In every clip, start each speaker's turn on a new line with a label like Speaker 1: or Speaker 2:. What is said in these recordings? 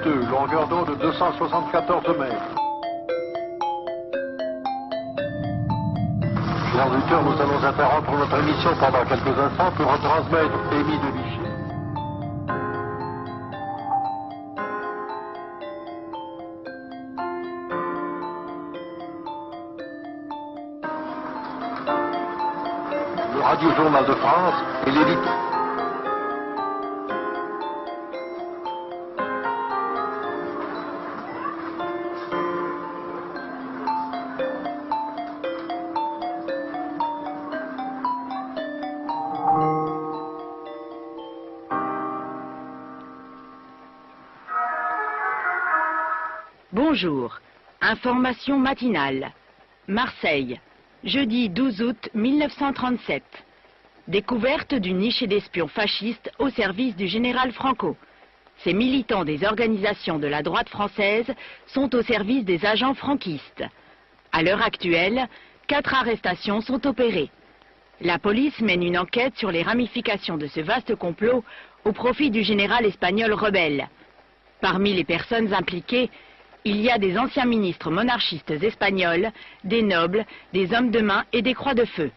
Speaker 1: 2, longueur d'eau de 274 mètres. Chers auditeurs, nous allons interrompre notre émission pendant quelques instants pour retransmettre Émile de Vichy. Le Radio Journal de France et l'élite.
Speaker 2: Bonjour. Information matinale. Marseille. Jeudi 12 août 1937. Découverte d'une niche d'espions fascistes au service du général Franco. Ces militants des organisations de la droite française sont au service des agents franquistes. À l'heure actuelle, 4 arrestations sont opérées. La police mène une enquête sur les ramifications de ce vaste complot au profit du général espagnol rebelle. Parmi les personnes impliquées, il y a des anciens ministres monarchistes espagnols, des nobles, des hommes de main et des croix de feu.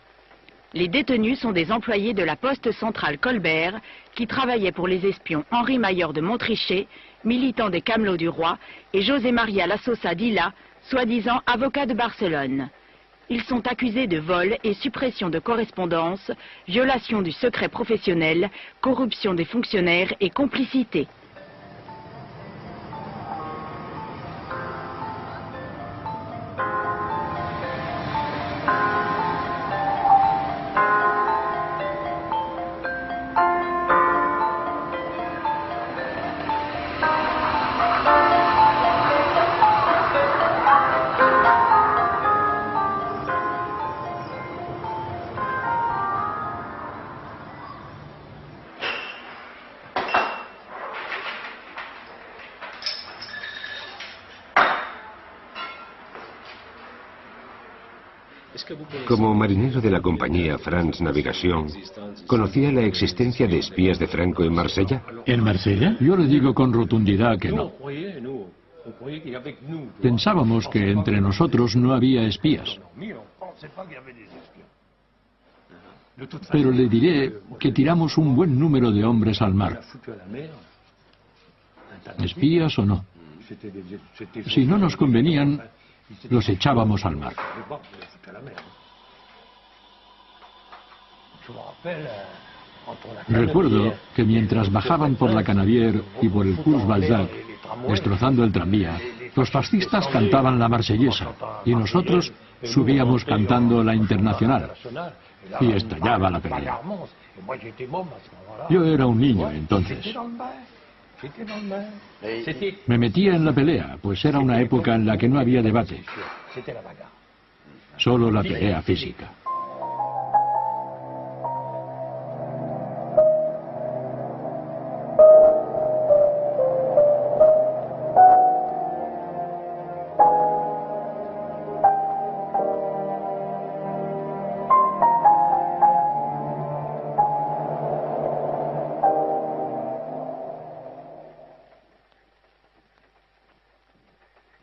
Speaker 2: Les détenus sont des employés de la poste centrale Colbert qui travaillaient pour les espions Henri Maillor de Montrichet, militant des Camelots du Roi, et José María Lasosa Dilla, soi-disant avocat de Barcelone. Ils sont accusés de vol et suppression de correspondance, violation du secret professionnel, corruption des fonctionnaires et complicité.
Speaker 3: Como marinero de la compañía France Navigation, ¿conocía la existencia de espías de Franco en Marsella?
Speaker 4: ¿En Marsella? Yo le digo con rotundidad que no. Pensábamos que entre nosotros no había espías. Pero le diré que tiramos un buen número de hombres al mar. ¿Espías o no? Si no nos convenían, los echábamos al mar. Recuerdo que mientras bajaban por la Canadier y por el Cours Balzac, destrozando el tranvía, los fascistas cantaban la marsellesa y nosotros subíamos cantando la Internacional. Y estallaba la pelea. Yo era un niño entonces. Me metía en la pelea, pues era una época en la que no había debate. Solo la pelea física.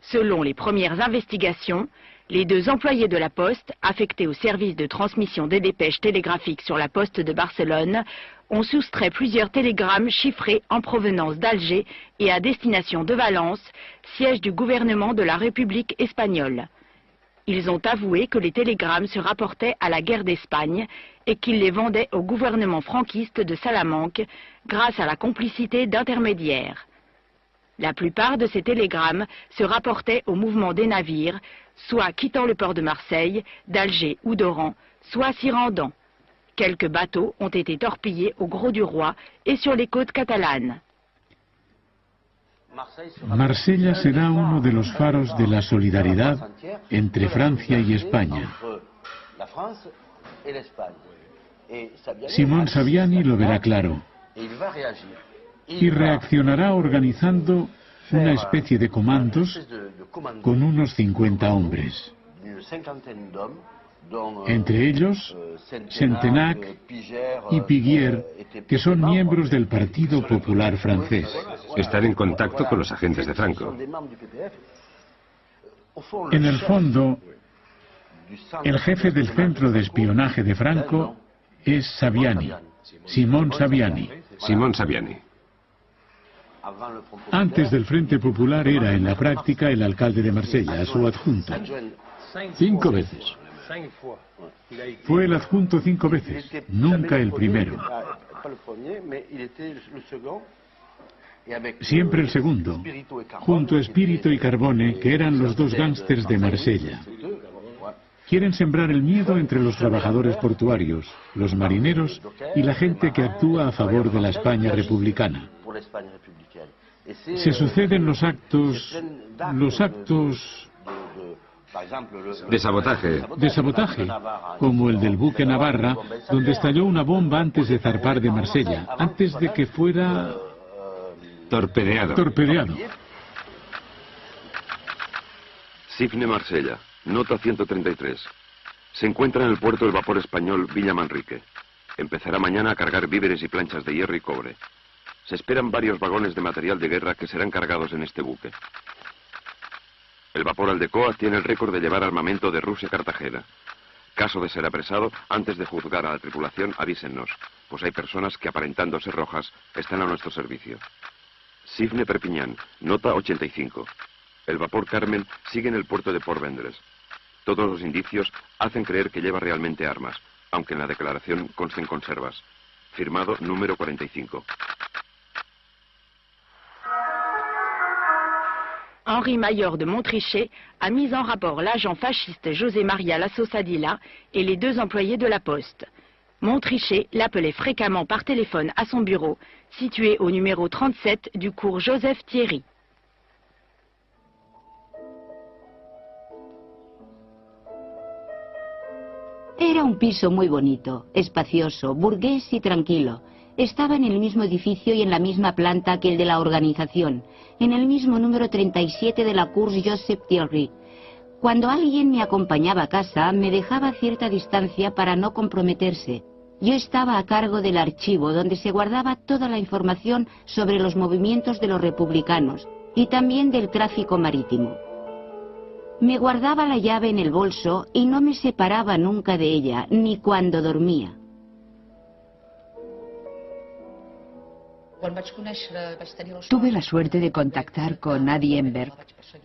Speaker 2: Selon les premières investigations, les 2 employés de la Poste, affectés au service de transmission des dépêches télégraphiques sur la Poste de Barcelone, ont soustrait plusieurs télégrammes chiffrés en provenance d'Alger et à destination de Valence, siège du gouvernement de la République espagnole. Ils ont avoué que les télégrammes se rapportaient à la guerre d'Espagne et qu'ils les vendaient au gouvernement franquiste de Salamanque grâce à la complicité d'intermédiaires. La plupart de ces télégrammes se rapportaient au mouvement des navires, soit quittant le port de Marseille, d'Alger ou d'Oran, soit s'y rendant. Quelques bateaux ont été torpillés au Gros du Roi et sur les côtes catalanes.
Speaker 5: Marsella será uno de los faros de la solidaridad entre Francia y España. Simón Saviani lo verá claro y reaccionará organizando una especie de comandos con unos 50 hombres. Entre ellos, Centenac y Piguier, que son miembros del Partido Popular francés.
Speaker 3: Estar en contacto con los agentes de Franco.
Speaker 5: En el fondo, el jefe del centro de espionaje de Franco es Saviani, Simón Saviani.
Speaker 3: Simón Saviani.
Speaker 5: Antes del Frente Popular era en la práctica el alcalde de Marsella, su adjunto.
Speaker 4: 5 veces.
Speaker 5: Fue el adjunto 5 veces, nunca el primero. Siempre el segundo, junto a Espíritu y Carbone, que eran los dos gángsters de Marsella. Quieren sembrar el miedo entre los trabajadores portuarios, los marineros y la gente que actúa a favor de la España republicana. Se suceden los actos
Speaker 3: De sabotaje.
Speaker 5: de sabotaje, como el del buque Navarra, donde estalló una bomba antes de zarpar de Marsella, antes de que fuera torpedeado.
Speaker 6: Cifne Marsella, nota 133. Se encuentra en el puerto el vapor español Villa Manrique. Empezará mañana a cargar víveres y planchas de hierro y cobre. Se esperan varios vagones de material de guerra que serán cargados en este buque. El vapor Aldecoa tiene el récord de llevar armamento de Rusia a Cartagena. Caso de ser apresado, antes de juzgar a la tripulación, avísennos, pues hay personas que aparentando ser rojas están a nuestro servicio. Cifne Perpiñán, nota 85. El vapor Carmen sigue en el puerto de Port Vendres. Todos los indicios hacen creer que lleva realmente armas, aunque en la declaración consten conservas. Firmado número 45.
Speaker 2: Henri Mayor de Montrichet a mis en rapport l'agent fasciste José María Lasso Sadilla et les 2 employés de la Poste. Montrichet l'appelait fréquemment par téléphone à son bureau, situé au numéro 37 du cours Joseph Thierry.
Speaker 7: Era un piso muy bonito, espacioso, burgués y tranquilo. Estaba en el mismo edificio y en la misma planta que el de la organización, en el mismo número 37 de la Cours Joseph Thierry. Cuando alguien me acompañaba a casa, me dejaba a cierta distancia para no comprometerse. Yo estaba a cargo del archivo donde se guardaba toda la información sobre los movimientos de los republicanos y también del tráfico marítimo. Me guardaba la llave en el bolso y no me separaba nunca de ella, ni cuando dormía.
Speaker 8: Tuve la suerte de contactar con Nadie Enberg,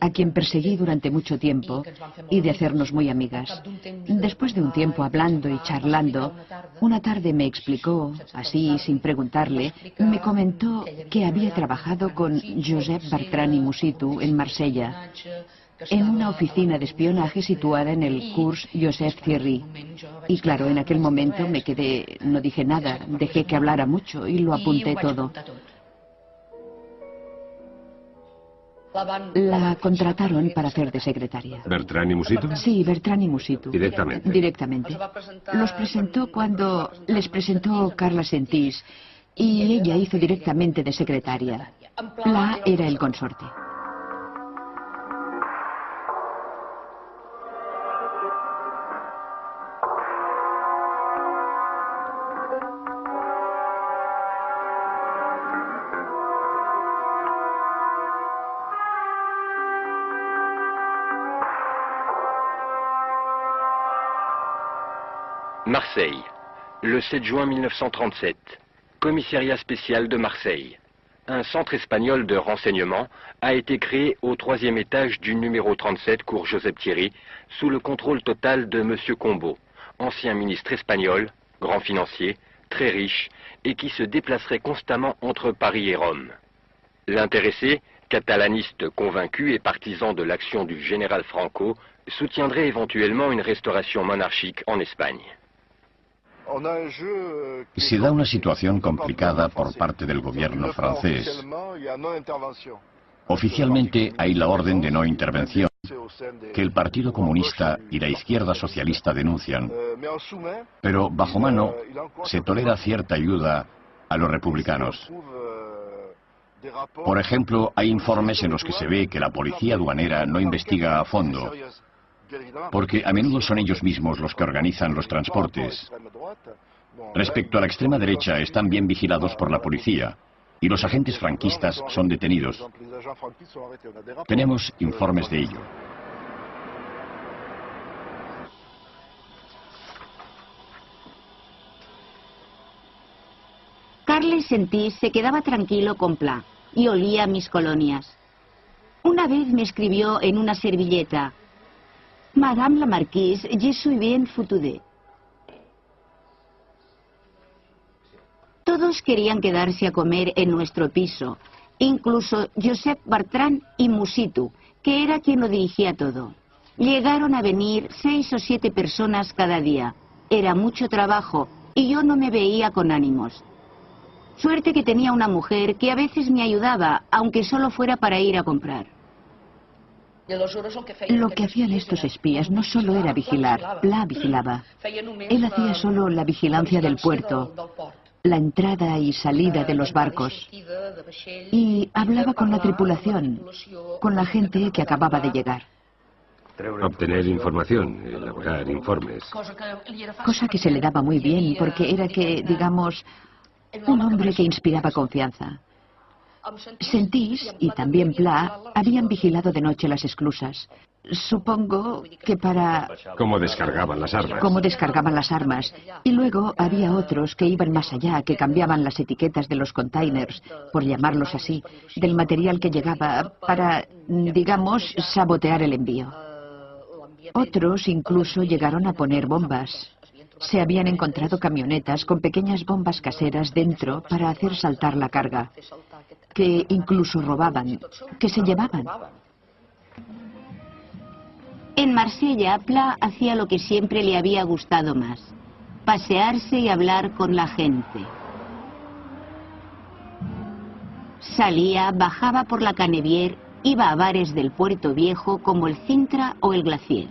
Speaker 8: a quien perseguí durante mucho tiempo, y de hacernos muy amigas. Después de un tiempo hablando y charlando, una tarde me explicó, así sin preguntarle, me comentó que había trabajado con Josep Bertrand i Musitu en Marsella, en una oficina de espionaje situada en el Cours Joseph Thierry. Y claro, en aquel momento me quedé, no dije nada, dejé que hablara mucho y lo apunté todo. La contrataron para hacer de secretaria.
Speaker 3: ¿Bertrand y Musitu?
Speaker 8: Sí, Bertrand y Musitu.
Speaker 3: Directamente.
Speaker 8: Directamente. Los presentó cuando les presentó Carla Sentís y ella hizo directamente de secretaria. Pla era el consorte.
Speaker 9: Marseille, le 7 juin 1937, commissariat spécial de Marseille. Un centre espagnol de renseignement a été créé au 3e étage du numéro 37 cours Joseph Thierry, sous le contrôle total de M. Combo, ancien ministre espagnol, grand financier, très riche, et qui se déplacerait constamment entre Paris et Rome. L'intéressé, catalaniste convaincu et partisan de l'action du général Franco, soutiendrait éventuellement une restauration monarchique en Espagne.
Speaker 10: Se da una situación complicada por parte del gobierno francés. Oficialmente hay la orden de no intervención, que el Partido Comunista y la izquierda socialista denuncian, pero bajo mano se tolera cierta ayuda a los republicanos. Por ejemplo, hay informes en los que se ve que la policía aduanera no investiga a fondo, porque a menudo son ellos mismos los que organizan los transportes. Respecto a la extrema derecha, están bien vigilados por la policía, y los agentes franquistas son detenidos. Tenemos informes de ello.
Speaker 7: Carles Sentís se quedaba tranquilo con Pla y olía mis colonias. Una vez me escribió en una servilleta: Madame la Marquise, je suis bien foutue. Todos querían quedarse a comer en nuestro piso, incluso Josep Bertrand y Musitu, que era quien lo dirigía todo. Llegaron a venir 6 o 7 personas cada día. Era mucho trabajo y yo no me veía con ánimos. Suerte que tenía una mujer que a veces me ayudaba, aunque solo fuera para ir a comprar.
Speaker 8: Lo que hacían estos espías no solo era vigilar, Pla vigilaba. Él hacía solo la vigilancia del puerto, la entrada y salida de los barcos, y hablaba con la tripulación, con la gente que acababa de llegar.
Speaker 3: Obtener información, elaborar informes.
Speaker 8: Cosa que se le daba muy bien, porque era que, digamos, un hombre que inspiraba confianza. Sentís y también Pla habían vigilado de noche las esclusas. Supongo que para...
Speaker 3: ¿Cómo descargaban las armas?
Speaker 8: Cómo descargaban las armas. Y luego había otros que iban más allá, que cambiaban las etiquetas de los containers, por llamarlos así, del material que llegaba para, digamos, sabotear el envío. Otros incluso llegaron a poner bombas. Se habían encontrado camionetas con pequeñas bombas caseras dentro para hacer saltar la carga, que incluso robaban, que se llevaban.
Speaker 7: En Marsella, Pla hacía lo que siempre le había gustado más: pasearse y hablar con la gente. Salía, bajaba por la Canebière, iba a bares del Puerto Viejo como el Cintra o el Glacier.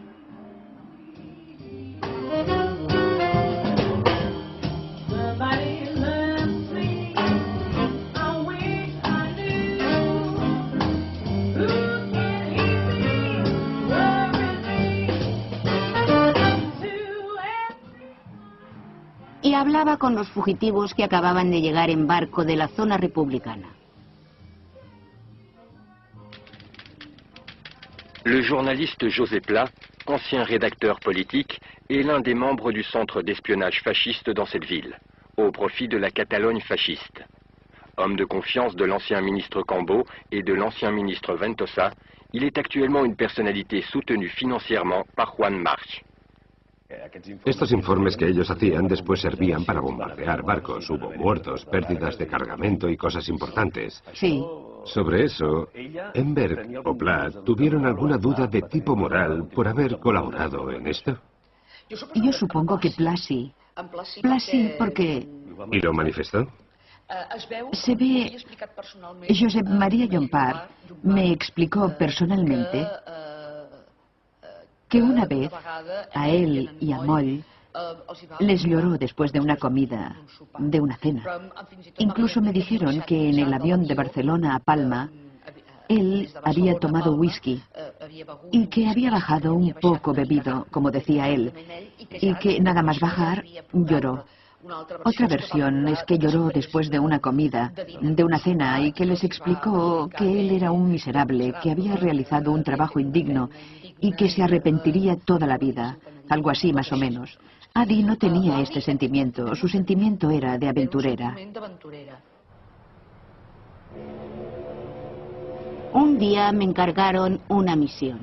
Speaker 7: Y hablaba con los fugitivos que acababan de llegar en barco de la zona republicana.
Speaker 9: Le journaliste José Pla, ancien rédacteur politique, est l'un des membres du centre d'espionnage fasciste dans cette ville, au profit de la Catalogne fasciste. Homme de confiance de l'ancien ministre Cambó et de l'ancien ministre Ventosa, il est actuellement une personnalité soutenue financièrement par Juan March.
Speaker 3: Estos informes que ellos hacían después servían para bombardear barcos. Hubo muertos, pérdidas de cargamento y cosas importantes.
Speaker 8: Sí.
Speaker 3: Sobre eso, Enberg o Pla tuvieron alguna duda de tipo moral por haber colaborado en esto.
Speaker 8: Yo supongo que Pla sí. Pla sí, porque...
Speaker 3: ¿Y lo manifestó?
Speaker 8: Se ve... Josep María Llompart me explicó personalmente que una vez a él y a Moll les lloró después de una comida, de una cena. Incluso me dijeron que en el avión de Barcelona a Palma él había tomado whisky y que había bajado un poco bebido, como decía él, y que nada más bajar lloró. Otra versión es que lloró después de una comida, de una cena, y que les explicó que él era un miserable, que había realizado un trabajo indigno y que se arrepentiría toda la vida, algo así más o menos. Adi no tenía este sentimiento, su sentimiento era de aventurera.
Speaker 7: Un día me encargaron una misión.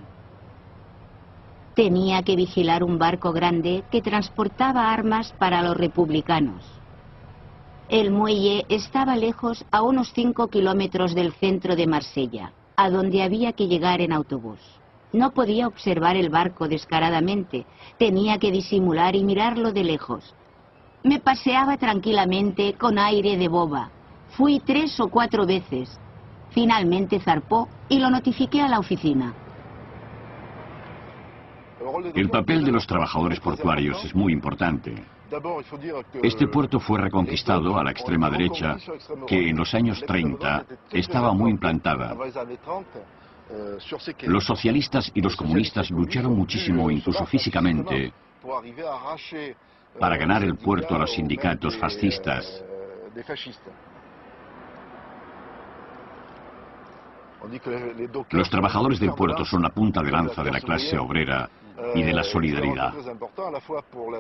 Speaker 7: Tenía que vigilar un barco grande que transportaba armas para los republicanos. El muelle estaba lejos, a unos 5 kilómetros del centro de Marsella, a donde había que llegar en autobús. No podía observar el barco descaradamente, tenía que disimular y mirarlo de lejos. Me paseaba tranquilamente con aire de boba. Fui 3 o 4 veces. Finalmente zarpó y lo notifiqué a la oficina.
Speaker 10: El papel de los trabajadores portuarios es muy importante. Este puerto fue reconquistado a la extrema derecha, que en los años 30 estaba muy implantada. Los socialistas y los comunistas lucharon muchísimo, incluso físicamente, para ganar el puerto a los sindicatos fascistas. Los trabajadores del puerto son la punta de lanza de la clase obrera y de la solidaridad.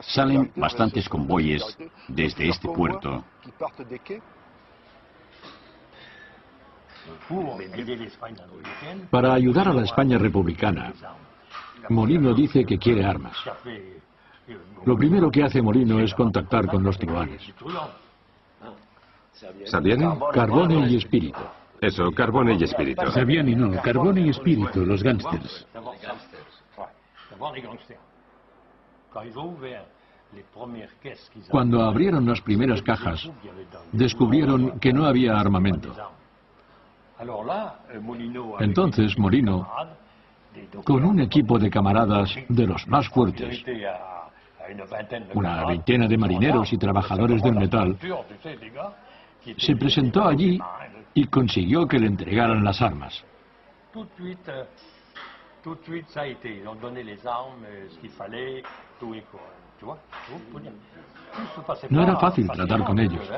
Speaker 10: Salen bastantes convoyes desde este puerto
Speaker 4: Para ayudar a la España republicana, Molino dice que quiere armas. Lo primero que hace Molino es contactar con los truhanes.
Speaker 3: ¿Sabiani?
Speaker 4: Carbone y Espíritu.
Speaker 3: Eso, Carbone y Espíritu.
Speaker 5: Sabiani no, Carbone y Espíritu, los gángsters.
Speaker 4: Cuando abrieron las primeras cajas, descubrieron que no había armamento. Entonces Molino, con un equipo de camaradas de los más fuertes, una veintena de marineros y trabajadores del metal, se presentó allí y consiguió que le entregaran las armas. No era fácil tratar con ellos.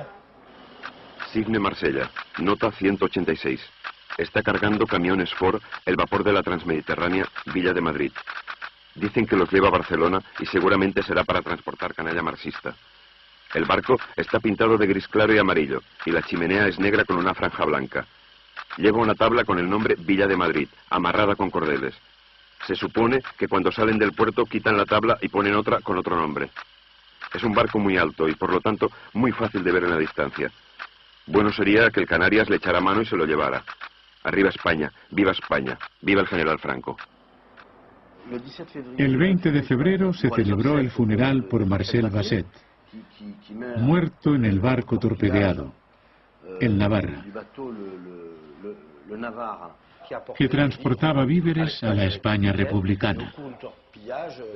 Speaker 6: Signe Marsella, nota 186. Está cargando camiones Ford el vapor de la Transmediterránea Villa de Madrid. Dicen que los lleva a Barcelona y seguramente será para transportar canalla marxista. El barco está pintado de gris claro y amarillo y la chimenea es negra con una franja blanca. Lleva una tabla con el nombre Villa de Madrid, amarrada con cordeles. Se supone que cuando salen del puerto quitan la tabla y ponen otra con otro nombre. Es un barco muy alto y por lo tanto muy fácil de ver en la distancia. Bueno sería que el Canarias le echara mano y se lo llevara. Arriba España, viva el general Franco.
Speaker 5: El 20 de febrero se celebró el funeral por Marcel Basset, muerto en el barco torpedeado, el Navarra, que transportaba víveres a la España republicana.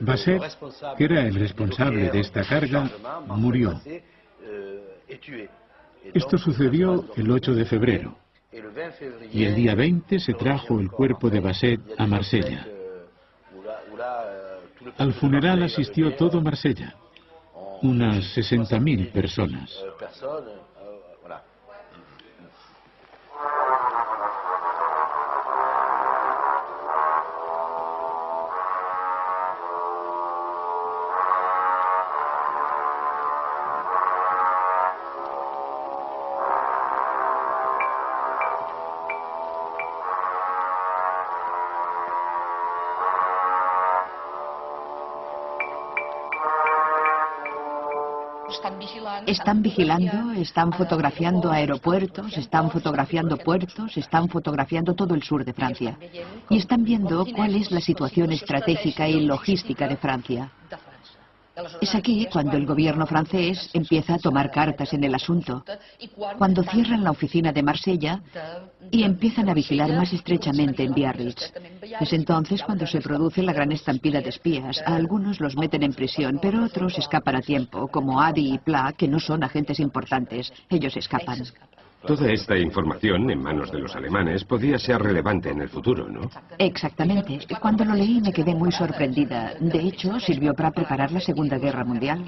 Speaker 5: Basset, que era el responsable de esta carga, murió. Esto sucedió el 8 de febrero. Y el día 20 se trajo el cuerpo de Basset a Marsella. Al funeral asistió todo Marsella, unas 60.000 personas.
Speaker 8: Están vigilando, están fotografiando aeropuertos, están fotografiando puertos, están fotografiando todo el sur de Francia. Y están viendo cuál es la situación estratégica y logística de Francia. Es aquí cuando el gobierno francés empieza a tomar cartas en el asunto, cuando cierran la oficina de Marsella y empiezan a vigilar más estrechamente en Biarritz. Es entonces cuando se produce la gran estampida de espías. A algunos los meten en prisión, pero otros escapan a tiempo, como Adi y Pla, que no son agentes importantes. Ellos escapan.
Speaker 3: Toda esta información en manos de los alemanes podía ser relevante en el futuro, ¿no?
Speaker 8: Exactamente. Cuando lo leí me quedé muy sorprendida. De hecho, sirvió para preparar la Segunda Guerra Mundial.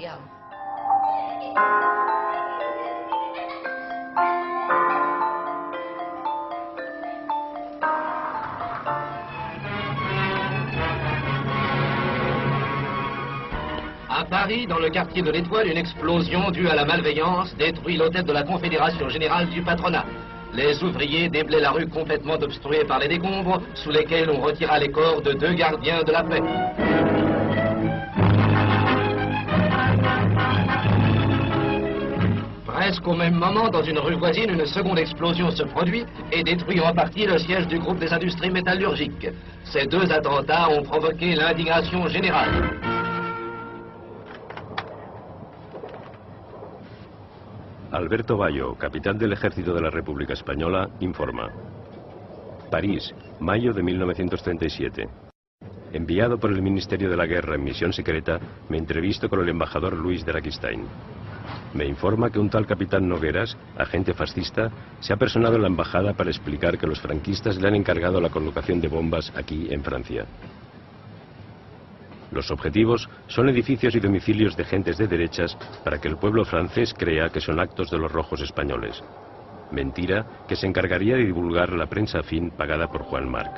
Speaker 11: À Paris, dans le quartier de l'Étoile, une explosion due à la malveillance détruit l'hôtel de la Confédération Générale du Patronat. Les ouvriers déblaient la rue complètement obstruée par les décombres, sous lesquels on retira les corps de 2 gardiens de la paix. Presque au même moment, dans une rue voisine, une seconde explosion se produit et détruit en partie le siège du groupe des industries métallurgiques. Ces 2 attentats ont provoqué l'indignation générale.
Speaker 12: Alberto Bayo, capitán del Ejército de la República Española, informa. París, mayo de 1937. Enviado por el Ministerio de la Guerra en misión secreta, me entrevisto con el embajador Luis de Raquistain. Me informa que un tal capitán Nogueras, agente fascista, se ha personado en la embajada para explicar que los franquistas le han encargado la colocación de bombas aquí en Francia. Los objetivos son edificios y domicilios de gentes de derechas para que el pueblo francés crea que son actos de los rojos españoles. mentira que se encargaría de divulgar la prensa afín pagada por Juan Marc.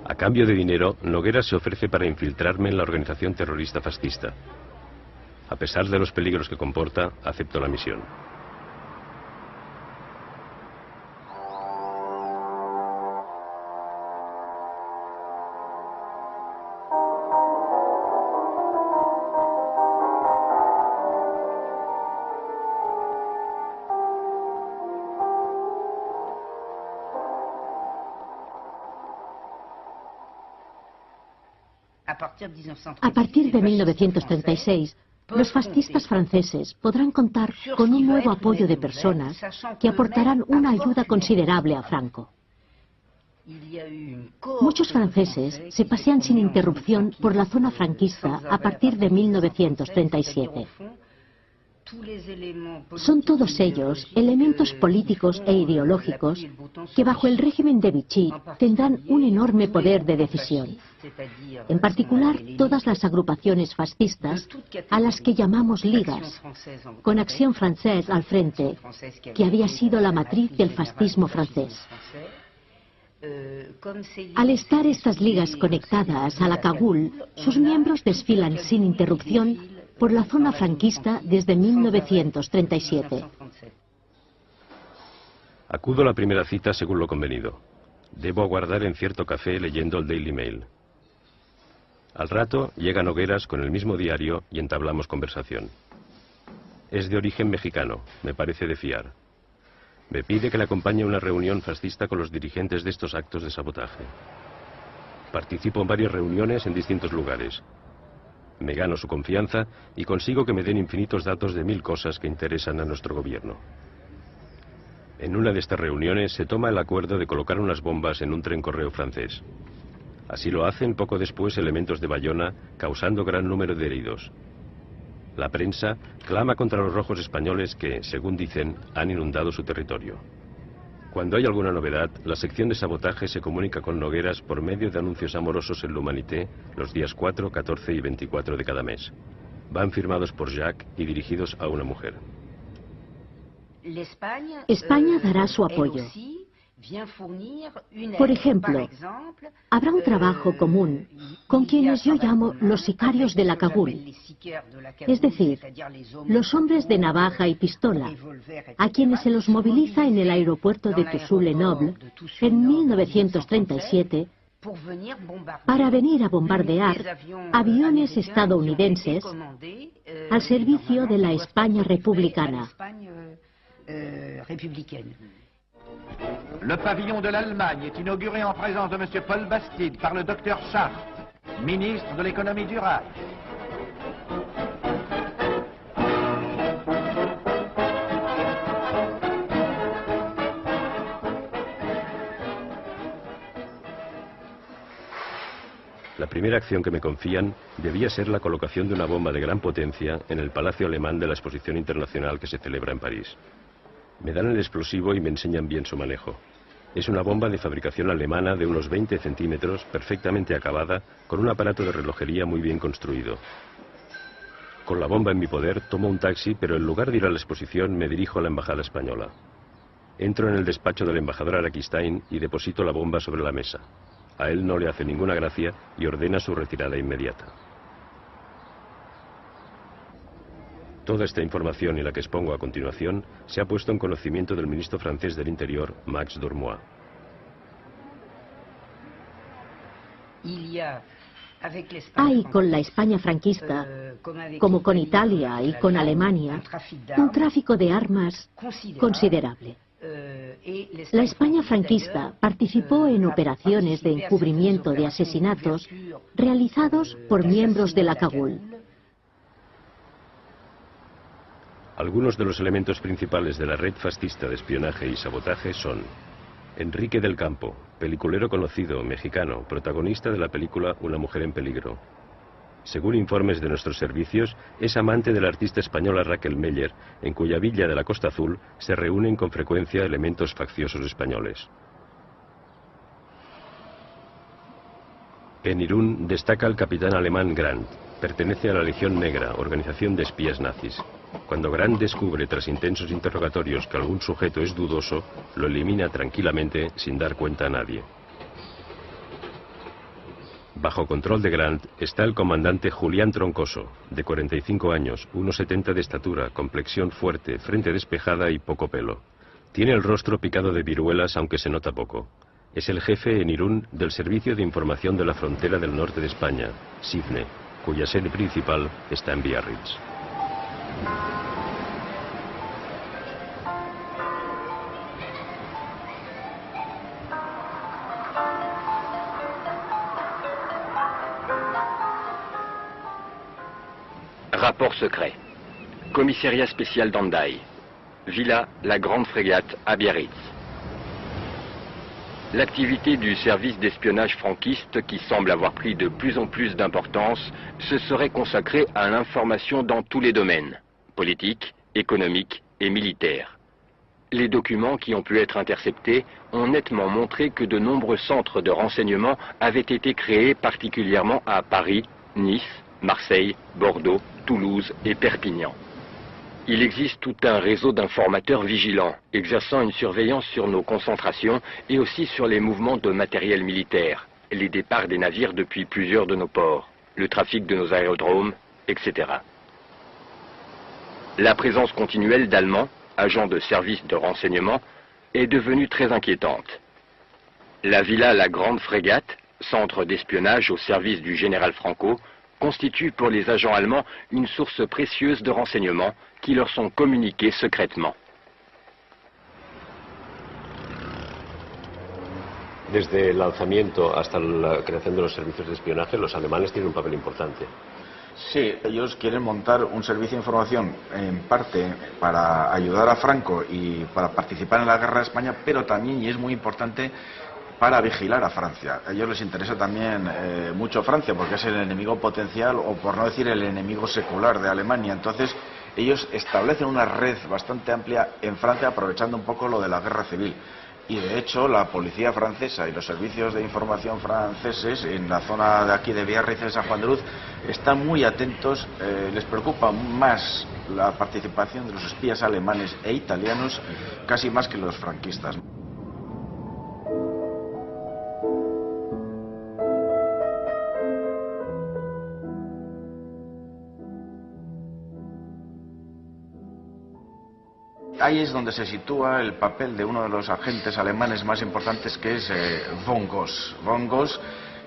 Speaker 12: A cambio de dinero, Nogueras se ofrece para infiltrarme en la organización terrorista fascista. A pesar de los peligros que comporta, acepto la misión.
Speaker 13: A partir de 1936, los fascistas franceses podrán contar con un nuevo apoyo de personas que aportarán una ayuda considerable a Franco. Muchos franceses se pasean sin interrupción por la zona franquista a partir de 1937. Son todos ellos elementos políticos e ideológicos que bajo el régimen de Vichy tendrán un enorme poder de decisión. En particular, todas las agrupaciones fascistas a las que llamamos ligas, con Acción Française al frente, que había sido la matriz del fascismo francés. Al estar estas ligas conectadas a la Cagul, sus miembros desfilan sin interrupción por la zona franquista desde 1937.
Speaker 12: Acudo a la primera cita según lo convenido. Debo aguardar en cierto café leyendo el Daily Mail. Al rato llega Nogueras con el mismo diario y entablamos conversación. Es de origen mexicano, me parece de fiar. Me pide que le acompañe a una reunión fascista con los dirigentes de estos actos de sabotaje. Participo en varias reuniones en distintos lugares. Me gano su confianza y consigo que me den infinitos datos de 1000 cosas que interesan a nuestro gobierno. En una de estas reuniones se toma el acuerdo de colocar unas bombas en un tren correo francés. Así lo hacen poco después elementos de Bayona, causando gran número de heridos. La prensa clama contra los rojos españoles que, según dicen, han inundado su territorio. Cuando hay alguna novedad, la sección de sabotaje se comunica con Nogueras por medio de anuncios amorosos en l'Humanité los días 4, 14 y 24 de cada mes. Van firmados por Jacques y dirigidos a una mujer.
Speaker 13: España dará su apoyo. Por ejemplo, habrá un trabajo común con quienes yo llamo los sicarios de la Cagul, es decir, los hombres de navaja y pistola, a quienes se los moviliza en el aeropuerto de Toussaint-le-Noble en 1937 para venir a bombardear aviones estadounidenses al servicio de la España republicana.
Speaker 14: Le pavillon de l'Allemagne est inauguré en présence de M. Paul Bastide par le Dr Schacht, ministre de l'économie durable.
Speaker 12: La primera acción que me confían debía ser la colocación de una bomba de gran potencia en el Palacio Alemán de la Exposición Internacional que se celebra en París. Me dan el explosivo y me enseñan bien su manejo. Es una bomba de fabricación alemana de unos 20 centímetros, perfectamente acabada, con un aparato de relojería muy bien construido. Con la bomba en mi poder, tomo un taxi, pero en lugar de ir a la exposición, me dirijo a la embajada española. Entro en el despacho del embajador Araquistain y deposito la bomba sobre la mesa. A él no le hace ninguna gracia y ordena su retirada inmediata. Toda esta información y la que expongo a continuación se ha puesto en conocimiento del ministro francés del Interior, Max Dormois.
Speaker 13: Hay con la España franquista, como con Italia y con Alemania, un tráfico de armas considerable. La España franquista participó en operaciones de encubrimiento de asesinatos realizados por miembros de la Cagul.
Speaker 12: Algunos de los elementos principales de la red fascista de espionaje y sabotaje son Enrique del Campo, peliculero conocido, mexicano, protagonista de la película Una mujer en peligro. Según informes de nuestros servicios, es amante de la artista española Raquel Meller, en cuya villa de la Costa Azul se reúnen con frecuencia elementos facciosos españoles. En Irún destaca el capitán alemán Grant, pertenece a la Legión Negra, organización de espías nazis. Cuando Grant descubre tras intensos interrogatorios que algún sujeto es dudoso, lo elimina tranquilamente sin dar cuenta a nadie. Bajo control de Grant está el comandante Julián Troncoso, de 45 años, 1,70 de estatura, complexión fuerte, frente despejada y poco pelo. Tiene el rostro picado de viruelas, aunque se nota poco. Es el jefe en Irún del Servicio de Información de la Frontera del Norte de España, SIFNE, cuya sede principal está en Biarritz.
Speaker 9: Rapport secret. Commissariat spécial d'Andaï. Villa La Grande Frégate à Biarritz. L'activité du service d'espionnage franquiste, qui semble avoir pris de plus en plus d'importance, se serait consacrée à l'information dans tous les domaines, politiques, économiques et militaires. Les documents qui ont pu être interceptés ont nettement montré que de nombreux centres de renseignement avaient été créés particulièrement à Paris, Nice, Marseille, Bordeaux, Toulouse et Perpignan. Il existe tout un réseau d'informateurs vigilants, exerçant une surveillance sur nos concentrations et aussi sur les mouvements de matériel militaire, les départs des navires depuis plusieurs de nos ports, le trafic de nos aérodromes, etc. La présence continuelle d'Allemands, agents de services de renseignement, est devenue très inquiétante. La Villa La Grande Frégate, centre d'espionnage au service du général Franco, constitue pour les agents allemands une source précieuse de renseignements qui leur sont communiqués secrètement.
Speaker 12: Desde el lanzamiento hasta la creación de los servicios de espionaje, los alemanes tienen un papel importante.
Speaker 15: Sí, ellos quieren montar un servicio de información en parte para ayudar a Franco y para participar en la guerra de España, pero también, y es muy importante, para vigilar a Francia. A ellos les interesa también mucho Francia, porque es el enemigo potencial, o por no decir el enemigo secular de Alemania. Entonces, ellos establecen una red bastante amplia en Francia, aprovechando un poco lo de la guerra civil. Y de hecho, la policía francesa y los servicios de información franceses en la zona de aquí de Biarritz, de San Juan de Luz, están muy atentos, les preocupa más la participación de los espías alemanes e italianos, casi más que los franquistas. Ahí es donde se sitúa el papel de uno de los agentes alemanes más importantes, que es von Goss. Von Goss,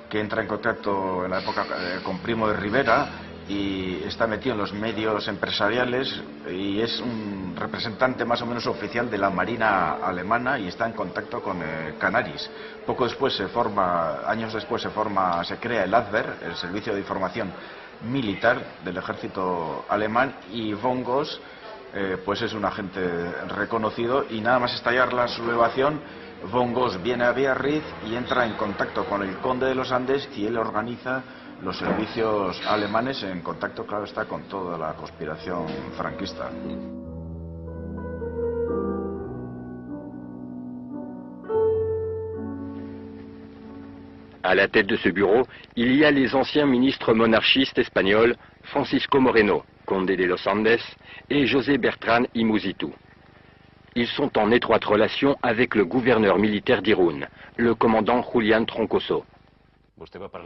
Speaker 15: que entra en contacto en la época con Primo de Rivera y está metido en los medios empresariales y es un representante más o menos oficial de la Marina alemana y está en contacto con Canaris. Poco después se forma, años después se crea el Abwehr, el servicio de información militar del ejército alemán, y von Goss pues es un agente reconocido, y nada más estallar la sublevación, von Goss viene a Biarritz y entra en contacto con el conde de los Andes, y él organiza los servicios alemanes en contacto, claro está, con toda la conspiración franquista.
Speaker 9: À la tête de ce bureau, il y a les anciens ministres monarchistes espagnols Francisco Moreno, Conde de los Andes, et José Bertrán y Musitu. Ils sont en étroite relation avec le gouverneur militaire d'Irún, le commandant Julián Troncoso.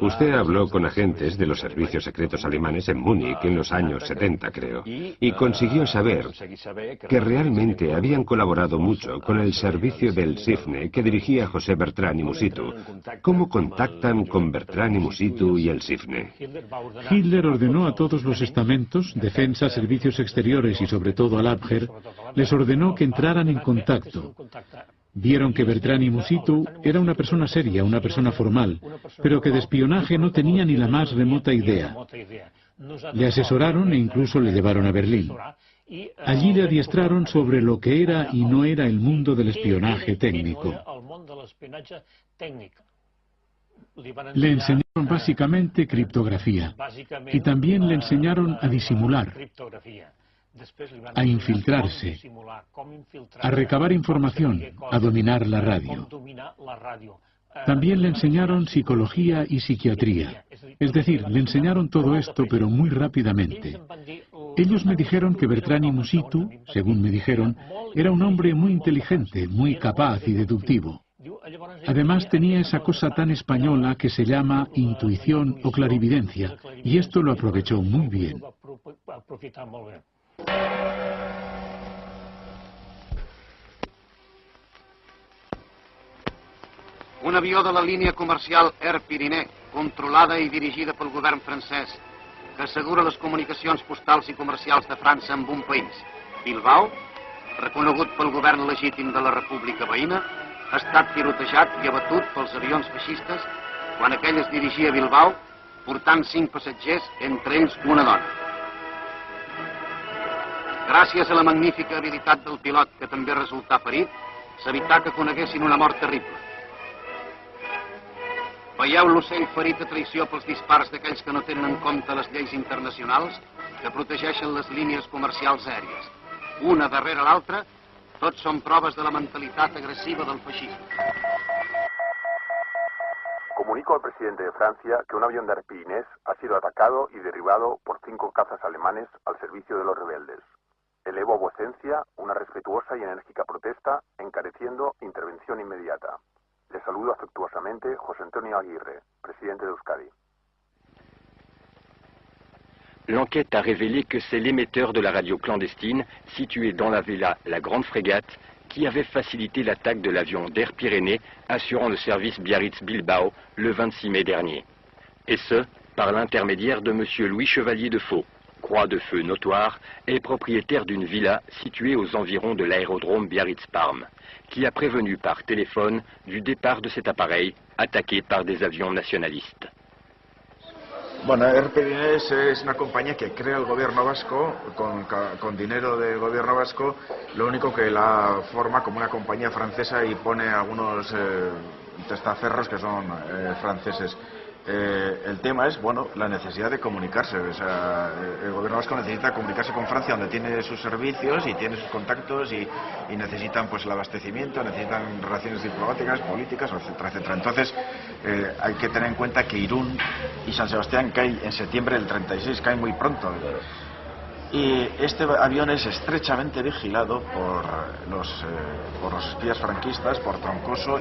Speaker 3: Usted habló con agentes de los servicios secretos alemanes en Múnich en los años 70, creo, y consiguió saber que realmente habían colaborado mucho con el servicio del SIFNE que dirigía José Bertrán y Musitu. ¿Cómo contactan con Bertrán y Musitu y el SIFNE?
Speaker 5: Hitler ordenó a todos los estamentos, defensa, servicios exteriores y sobre todo al Abwehr, les ordenó que entraran en contacto. Vieron que Bertrán y Musitu era una persona seria, una persona formal, pero que de espionaje no tenía ni la más remota idea. Le asesoraron e incluso le llevaron a Berlín. Allí le adiestraron sobre lo que era y no era el mundo del espionaje técnico. Le enseñaron básicamente criptografía y también le enseñaron a disimular, a infiltrarse, a recabar información, a dominar la radio. También le enseñaron psicología y psiquiatría. Es decir, le enseñaron todo esto, pero muy rápidamente. Ellos me dijeron que Bertrani Musitu, según me dijeron, era un hombre muy inteligente, muy capaz y deductivo. Además tenía esa cosa tan española que se llama intuición o clarividencia, y esto lo aprovechó muy bien.
Speaker 16: Un avió de la línia comercial Air Pyrénées, controlada i dirigida pel govern francès, que assegura les comunicacions postals i comercials de França amb un país, Bilbao, reconegut pel govern legítim de la República Veïna, ha estat tirotejat i abatut pels avions feixistes quan aquell es dirigia a Bilbao portant 5 passatgers, entre ells una dona. Gràcies a la magnífica habilitat del pilot, que també resultà ferit, s'evità que coneguessin una mort terrible. Veieu l'ocell ferit a traïció pels dispars d'aquells que no tenen en compte les lleis internacionals que protegeixen les línies comercials aèries. Una darrere l'altra, tots són proves de la mentalitat agresiva del feixisme.
Speaker 6: Comunico al presidente de Francia que un avión de Air Pyrénées ha sido atacado y derribado por 5 cazas alemanes al servicio de los rebeldes. Elevo a vuecencia una respetuosa y enérgica protesta, encareciendo intervención inmediata. Le saludo afectuosamente José Antonio Aguirre, presidente de Euskadi.
Speaker 9: L'enquête a révélé que c'est l'émetteur de la radio clandestine, situé dans la villa La Grande Frégate, qui avait facilité l'attaque de l'avion d'Air Pyrénées assurant le service Biarritz-Bilbao le 26 mai dernier. Et ce, par l'intermédiaire de M. Louis Chevalier de Faux, croix de feu notoire, et propriétaire d'une villa située aux environs de l'aérodrome Biarritz-Parme, qui a prévenu par téléphone du départ de cet appareil attaqué par des avions nationalistes.
Speaker 15: Bueno, Air Pyrénées es una compañía que crea el gobierno vasco con dinero del gobierno vasco, lo único que la forma como una compañía francesa y pone algunos testaferros que son franceses. El tema es, bueno, la necesidad de comunicarse. O sea, el gobierno vasco necesita comunicarse con Francia, donde tiene sus servicios y tiene sus contactos y necesitan pues el abastecimiento, necesitan relaciones diplomáticas, políticas, etcétera, etcétera. Entonces hay que tener en cuenta que Irún y San Sebastián caen en septiembre del 36, caen muy pronto. Y este avión es estrechamente vigilado por los espías franquistas, por Troncoso.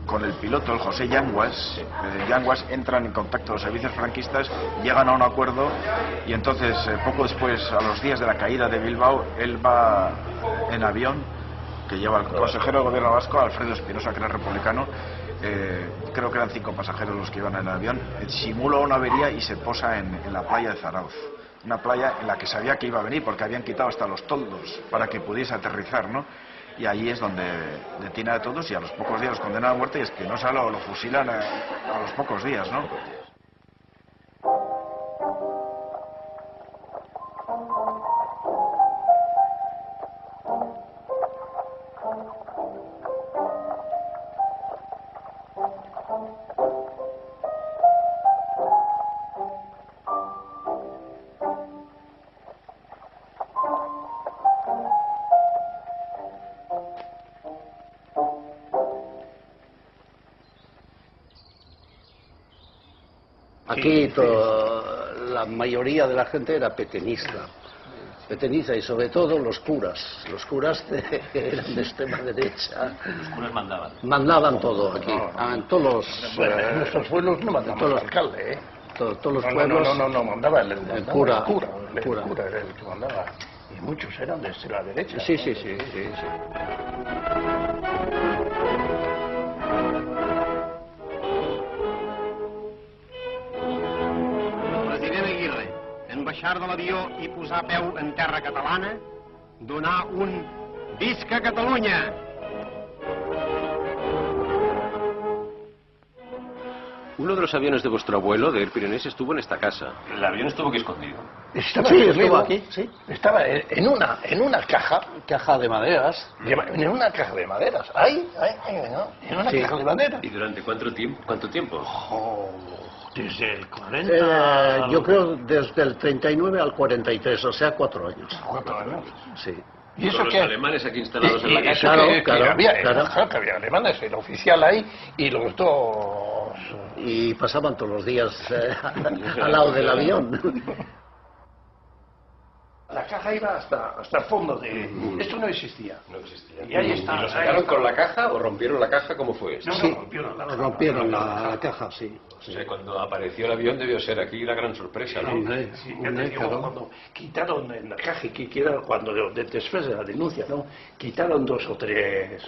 Speaker 15: Con el piloto, el José Yanguas, entran en contacto los servicios franquistas, llegan a un acuerdo y entonces, poco después, a los días de la caída de Bilbao, él va en avión, que lleva el consejero del gobierno vasco, Alfredo Espinosa, que era republicano, creo que eran 5 pasajeros los que iban en el avión, simula una avería y se posa en la playa de Zarauz. Una playa en la que sabía que iba a venir, porque habían quitado hasta los toldos para que pudiese aterrizar, ¿no? Y ahí es donde detiene a todos y a los pocos días los condenan a muerte y Espinosa lo fusilan a los pocos días, ¿no?
Speaker 17: Aquí la mayoría de la gente era petenista y sobre todo los curas eran de extrema derecha.
Speaker 18: Los curas mandaban.
Speaker 17: Mandaban todo aquí, en todos los...
Speaker 18: Bueno, en nuestros pueblos no mandaba el alcalde, ¿eh?
Speaker 17: Todos los pueblos...
Speaker 18: No, mandaba el cura. El
Speaker 17: cura
Speaker 18: era el que mandaba. Y muchos eran de la derecha.
Speaker 17: Sí.
Speaker 16: Baixar de l'avió i posar peu en terra catalana, donar un Visca Catalunya!
Speaker 12: Uno de los aviones de vuestro abuelo, de Air Pyrénées, estuvo en esta casa.
Speaker 18: El avión estuvo aquí escondido.
Speaker 17: Estuvo aquí, sí.
Speaker 18: Estaba en una caja.
Speaker 17: Caja de maderas.
Speaker 18: En una caja de maderas. Ahí, ¿no? En una caja de maderas.
Speaker 12: ¿Y durante cuánto tiempo?
Speaker 18: Desde el 40...
Speaker 17: yo creo desde el 39 al 43, o sea, 4 años.
Speaker 18: 4 años.
Speaker 17: Sí.
Speaker 12: ¿Y eso los alemanes aquí instalados en la casa?
Speaker 18: Claro, que había alemanes, el oficial ahí, y los dos
Speaker 17: Y pasaban todos los días al lado del avión.
Speaker 18: La caja iba hasta el fondo de... Esto no existía.
Speaker 12: No existía.
Speaker 18: Y ahí está.
Speaker 12: ¿Y lo sacaron con la caja o rompieron la caja? ¿Cómo fue?
Speaker 18: No,
Speaker 17: Sí,
Speaker 18: rompieron
Speaker 17: la caja, sí.
Speaker 12: O sea, cuando apareció el avión debió ser aquí la gran sorpresa, ¿no?
Speaker 18: Sí, ya te digo, cuando quitaron en la caja, cuando después de la denuncia, ¿no? Quitaron dos o tres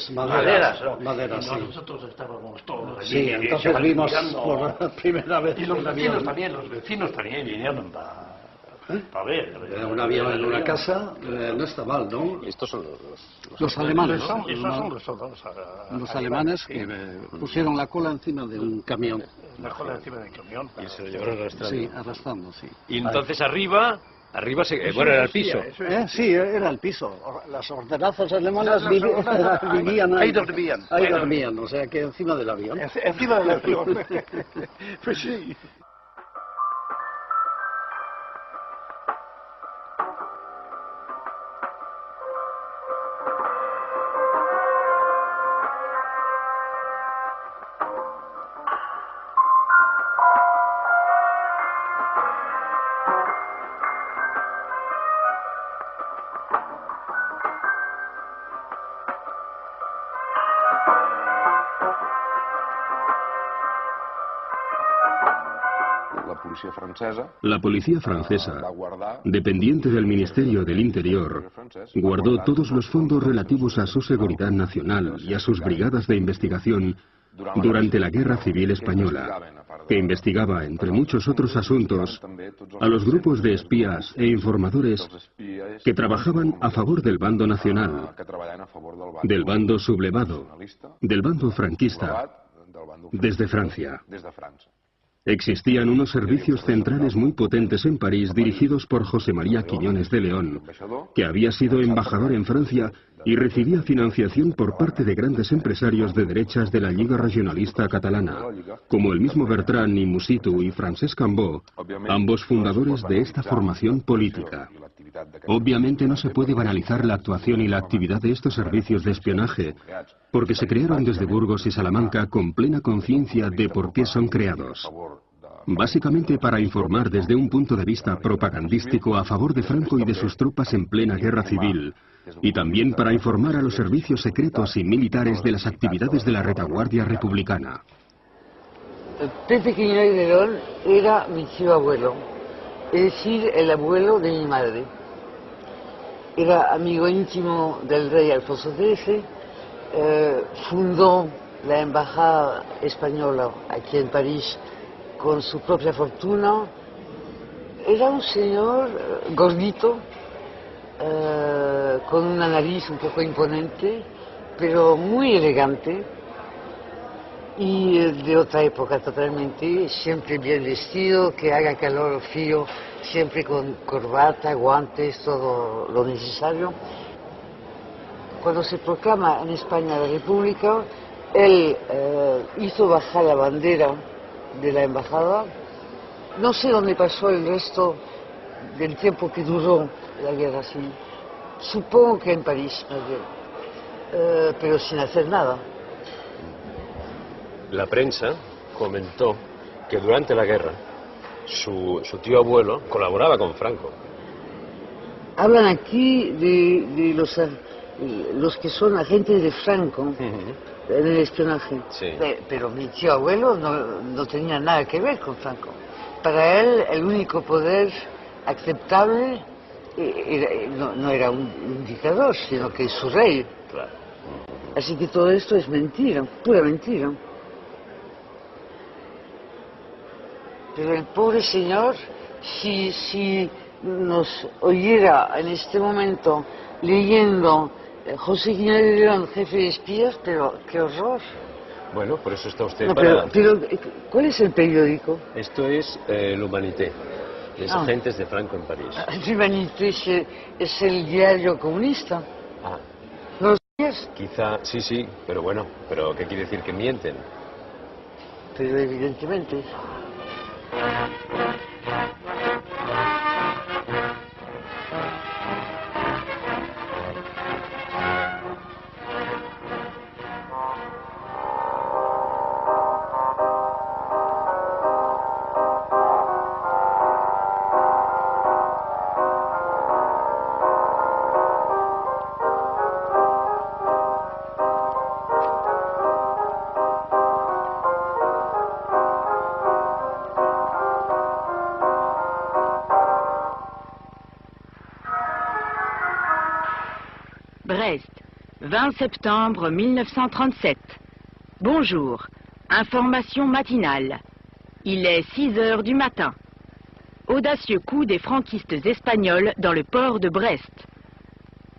Speaker 18: maderas, ¿no?
Speaker 17: Maderas,
Speaker 18: y nosotros estábamos todos allí.
Speaker 17: Sí, entonces vimos por la primera vez.
Speaker 18: Y los vecinos también vinieron para ver.
Speaker 17: Un avión en una casa no está mal, ¿no?
Speaker 12: Estos son
Speaker 17: los alemanes.
Speaker 18: Los
Speaker 17: alemanes que pusieron la cola encima de un camión.
Speaker 18: La cola encima del camión.
Speaker 12: Y se lo llevaron arrastrando.
Speaker 17: Sí, arrastrando, sí.
Speaker 12: Y entonces arriba bueno, era el piso.
Speaker 17: Sí, era el piso. Las ordenanzas alemanas vivían ahí. Ahí dormían, o sea que encima del avión.
Speaker 18: Encima del avión. Pues sí.
Speaker 19: La policía francesa, dependiente del Ministerio del Interior, guardó todos los fondos relativos a su seguridad nacional y a sus brigadas de investigación durante la Guerra Civil Española, que investigaba, entre muchos otros asuntos, a los grupos de espías e informadores que trabajaban a favor del bando nacional, del bando sublevado, del bando franquista, desde Francia. Existían unos servicios centrales muy potentes en París dirigidos por José María Quiñones de León, que había sido embajador en Francia y recibía financiación por parte de grandes empresarios de derechas de la Lliga Regionalista Catalana, como el mismo Bertran y Musitu y Francesc Cambó, ambos fundadores de esta formación política. Obviamente no se puede banalizar la actuación y la actividad de estos servicios de espionaje, porque se crearon desde Burgos y Salamanca con plena conciencia de por qué son creados. Básicamente para informar desde un punto de vista propagandístico a favor de Franco y de sus tropas en plena guerra civil, y también para informar a los servicios secretos y militares de las actividades de la retaguardia republicana.
Speaker 20: Pepe Quiñones de León era mi tío abuelo, es decir, el abuelo de mi madre. Era amigo íntimo del rey Alfonso XIII, fundó la embajada española aquí en París con su propia fortuna. Era un señor gordito, con una nariz un poco imponente, pero muy elegante y de otra época totalmente, siempre bien vestido, que haga calor o frío, siempre con corbata, guantes, todo lo necesario. Cuando se proclama en España la República, él hizo bajar la bandera de la embajada. No sé dónde pasó el resto del tiempo que duró la guerra civil. Supongo que en París, más bien, pero sin hacer nada.
Speaker 12: La prensa comentó que durante la guerra su tío abuelo colaboraba con Franco.
Speaker 20: Hablan aquí de los que son agentes de Franco en el espionaje.
Speaker 12: Sí.
Speaker 20: Pero mi tío abuelo no tenía nada que ver con Franco. Para él el único poder aceptable no era un dictador, sino que es su rey.
Speaker 12: Claro.
Speaker 20: Así que todo esto es mentira, pura mentira. Pero el pobre señor, si nos oyera en este momento leyendo José Quiñones de León, jefe de espías, pero qué horror.
Speaker 12: Bueno, por eso está usted
Speaker 20: No,
Speaker 12: para...
Speaker 20: pero, ¿cuál es el periódico?
Speaker 12: Esto es l'Humanité, los agentes de Franco en París.
Speaker 20: L'Humanité es el diario comunista.
Speaker 12: Ah.
Speaker 20: ¿No lo sabías?
Speaker 12: Quizá, sí, pero bueno, pero ¿qué quiere decir que mienten?
Speaker 20: Pero evidentemente.
Speaker 2: Brest, 20 septembre 1937. Bonjour. Information matinale. Il est 6 heures du matin. Audacieux coup des franquistes espagnols dans le port de Brest.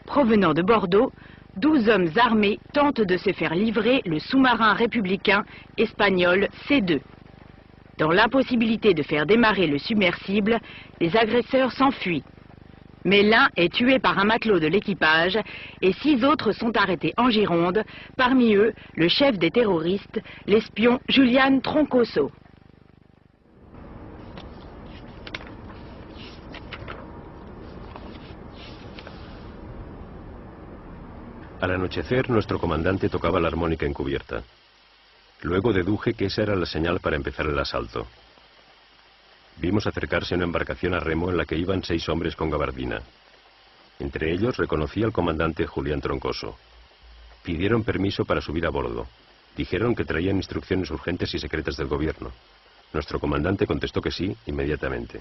Speaker 2: Provenant de Bordeaux, 12 hommes armés tentent de se faire livrer le sous-marin républicain espagnol C2. Dans l'impossibilité de faire démarrer le submersible, les agresseurs s'enfuient. Mais l'un est tué par un matelot de l'équipage et 6 autres sont arrêtés en Gironde, parmi eux le chef des terroristes, l'espion Julián Troncoso.
Speaker 12: Al anochecer, nuestro comandante tocaba la armónica encubierta. Luego deduje que esa era la señal para empezar el asalto. Vimos acercarse una embarcación a remo en la que iban 6 hombres con gabardina. Entre ellos reconocí al comandante Julián Troncoso. Pidieron permiso para subir a bordo. Dijeron que traían instrucciones urgentes y secretas del gobierno. Nuestro comandante contestó que sí inmediatamente.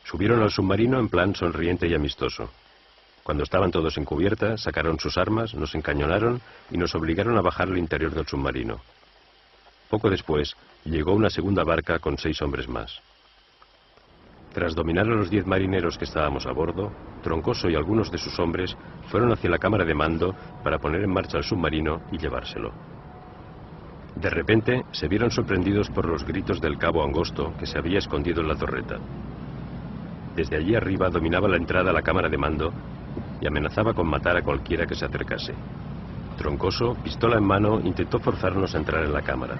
Speaker 12: Subieron al submarino en plan sonriente y amistoso. Cuando estaban todos en cubierta, sacaron sus armas, nos encañonaron y nos obligaron a bajar al interior del submarino. Poco después, llegó una segunda barca con 6 hombres más. Tras dominar a los 10 marineros que estábamos a bordo, Troncoso y algunos de sus hombres fueron hacia la cámara de mando para poner en marcha el submarino y llevárselo. De repente, se vieron sorprendidos por los gritos del cabo Angosto, que se había escondido en la torreta. Desde allí arriba dominaba la entrada a la cámara de mando y amenazaba con matar a cualquiera que se acercase. Troncoso, pistola en mano, intentó forzarnos a entrar en la cámara.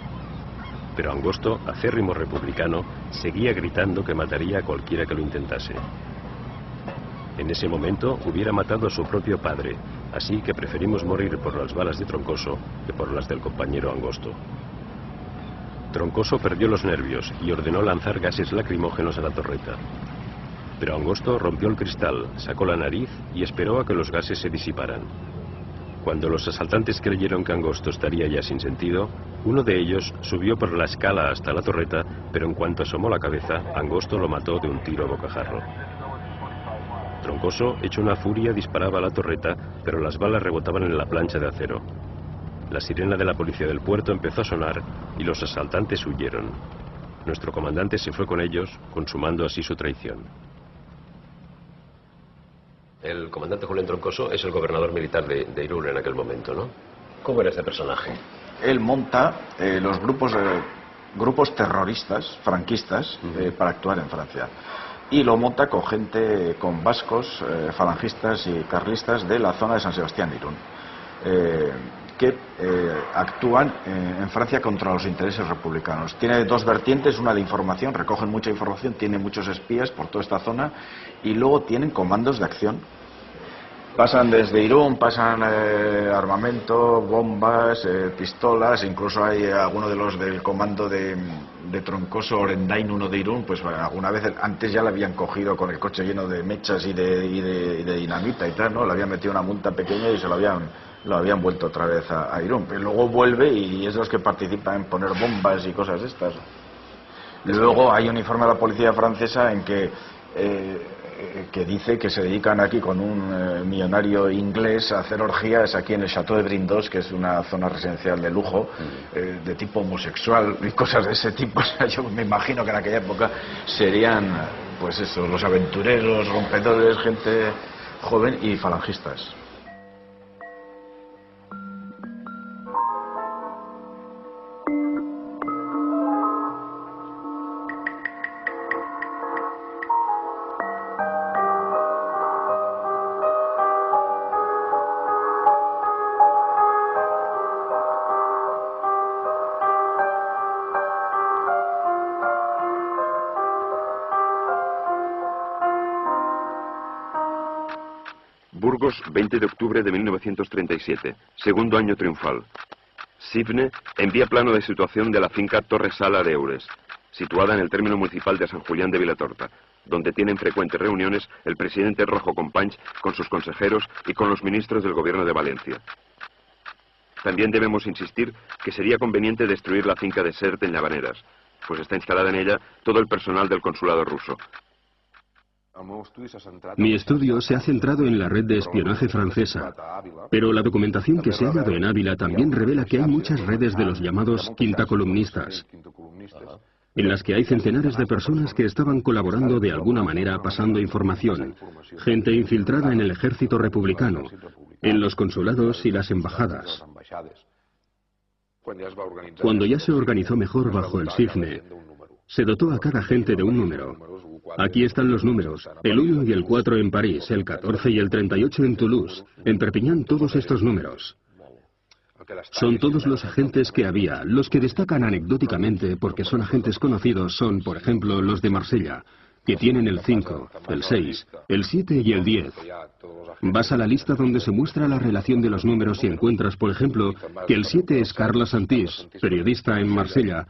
Speaker 12: Pero Angosto, acérrimo republicano, seguía gritando que mataría a cualquiera que lo intentase. En ese momento hubiera matado a su propio padre, así que preferimos morir por las balas de Troncoso que por las del compañero Angosto. Troncoso perdió los nervios y ordenó lanzar gases lacrimógenos a la torreta. Pero Angosto rompió el cristal, sacó la nariz y esperó a que los gases se disiparan. Cuando los asaltantes creyeron que Angosto estaría ya sin sentido, uno de ellos subió por la escala hasta la torreta, pero en cuanto asomó la cabeza, Angosto lo mató de un tiro a bocajarro. Troncoso, hecho una furia, disparaba a la torreta, pero las balas rebotaban en la plancha de acero. La sirena de la policía del puerto empezó a sonar y los asaltantes huyeron. Nuestro comandante se fue con ellos, consumando así su traición. El comandante Julián Troncoso es el gobernador militar de Irún en aquel momento, ¿no? ¿Cómo era este personaje?
Speaker 15: Él monta los grupos terroristas, franquistas, para actuar en Francia. Y lo monta con gente, con vascos, falangistas y carlistas de la zona de San Sebastián de Irún, que actúan en Francia contra los intereses republicanos. Tiene 2 vertientes, una de información, recogen mucha información, tiene muchos espías por toda esta zona, y luego tienen comandos de acción. Pasan desde Irún, pasan armamento, bombas, pistolas, incluso hay alguno de los del comando de Troncoso, Orendain, uno de Irún, pues alguna vez antes ya le habían cogido con el coche lleno de mechas y de dinamita y tal, ¿no? Le habían metido una multa pequeña y lo habían vuelto otra vez a Irún. Pero luego vuelve y es de los que participan en poner bombas y cosas de estas. Luego hay un informe de la policía francesa en que dice que se dedican aquí con un millonario inglés a hacer orgías aquí en el Chateau de Brindos, que es una zona residencial de lujo, de tipo homosexual y cosas de ese tipo. O sea, yo me imagino que en aquella época serían, pues eso, los aventureros, rompedores, gente joven y falangistas.
Speaker 6: Burgos, 20 de octubre de 1937, segundo año triunfal. Sifne envía plano de situación de la finca Torre Sala de Eures, situada en el término municipal de San Julián de Vilatorta, donde tienen frecuentes reuniones el presidente Rojo Companys con sus consejeros y con los ministros del gobierno de Valencia. También debemos insistir que sería conveniente destruir la finca de Sert en Llavaneras, pues está instalada en ella todo el personal del consulado ruso.
Speaker 19: Mi estudio se ha centrado en la red de espionaje francesa, pero la documentación que se ha hallado en Ávila también revela que hay muchas redes de los llamados quintacolumnistas, en las que hay centenares de personas que estaban colaborando de alguna manera pasando información, gente infiltrada en el ejército republicano, en los consulados y las embajadas. Cuando ya se organizó mejor bajo el SIFNE, se dotó a cada agente de un número. Aquí están los números, el 1 y el 4 en París, el 14 y el 38 en Toulouse, en Perpiñán todos estos números. Son todos los agentes que había. Los que destacan anecdóticamente porque son agentes conocidos son, por ejemplo, los de Marsella, que tienen el 5, el 6, el 7 y el 10. Vas a la lista donde se muestra la relación de los números y encuentras, por ejemplo, que el 7 es Carla Santís, periodista en Marsella,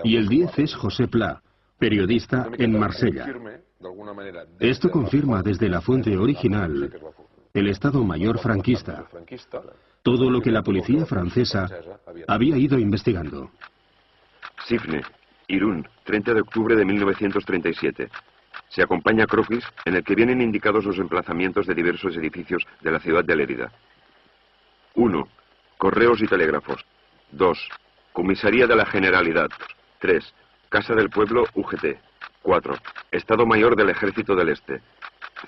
Speaker 19: y el 10 es José Pla, periodista en Marsella. Esto confirma desde la fuente original el Estado Mayor franquista, todo lo que la policía francesa había ido investigando.
Speaker 6: Sifne, Irún, 30 de octubre de 1937. Se acompaña croquis en el que vienen indicados los emplazamientos de diversos edificios de la ciudad de Lérida. 1. Correos y telégrafos. 2. Comisaría de la Generalidad. 3. Casa del Pueblo UGT. 4. Estado Mayor del Ejército del Este.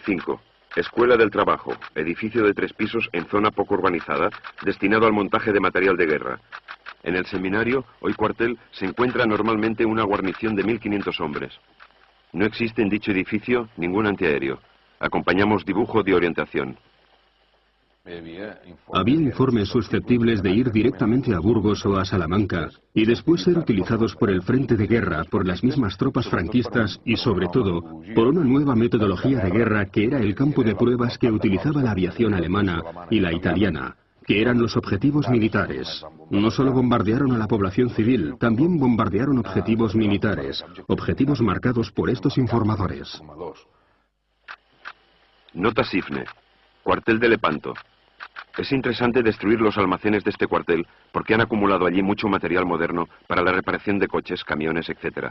Speaker 6: 5. Escuela del Trabajo, edificio de 3 pisos en zona poco urbanizada, destinado al montaje de material de guerra. En el seminario, hoy cuartel, se encuentra normalmente una guarnición de 1.500 hombres. No existe en dicho edificio ningún antiaéreo. Acompañamos dibujo de orientación.
Speaker 19: Había informes susceptibles de ir directamente a Burgos o a Salamanca y después ser utilizados por el frente de guerra, por las mismas tropas franquistas y, sobre todo, por una nueva metodología de guerra que era el campo de pruebas que utilizaba la aviación alemana y la italiana, que eran los objetivos militares. No solo bombardearon a la población civil, también bombardearon objetivos militares, objetivos marcados por estos informadores.
Speaker 6: Nota Sifne, cuartel de Lepanto. Es interesante destruir los almacenes de este cuartel porque han acumulado allí mucho material moderno para la reparación de coches, camiones, etc.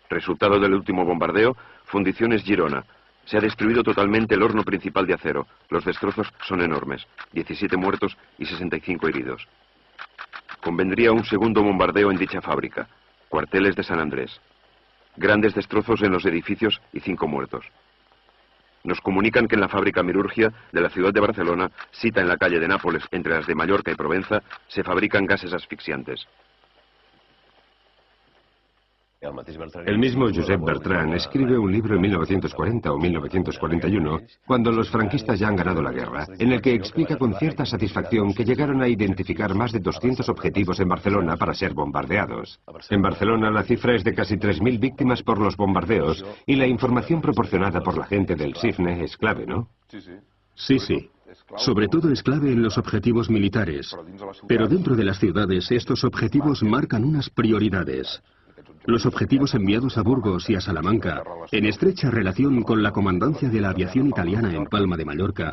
Speaker 6: Resultado del último bombardeo, Fundiciones Girona. Se ha destruido totalmente el horno principal de acero. Los destrozos son enormes. 17 muertos y 65 heridos. Convendría un segundo bombardeo en dicha fábrica. Cuarteles de San Andrés. Grandes destrozos en los edificios y 5 muertos. Nos comunican que en la fábrica Mirurgia de la ciudad de Barcelona, sita en la calle de Nápoles entre las de Mallorca y Provenza, se fabrican gases asfixiantes.
Speaker 3: El mismo Josep Bertrand escribe un libro en 1940 o 1941, cuando los franquistas ya han ganado la guerra, en el que explica con cierta satisfacción que llegaron a identificar más de 200 objetivos en Barcelona para ser bombardeados. En Barcelona la cifra es de casi 3.000 víctimas por los bombardeos y la información proporcionada por la gente del SIFNE es clave, ¿no?
Speaker 19: Sí, sí. Sobre todo es clave en los objetivos militares. Pero dentro de las ciudades estos objetivos marcan unas prioridades. Los objetivos enviados a Burgos y a Salamanca, en estrecha relación con la comandancia de la aviación italiana en Palma de Mallorca,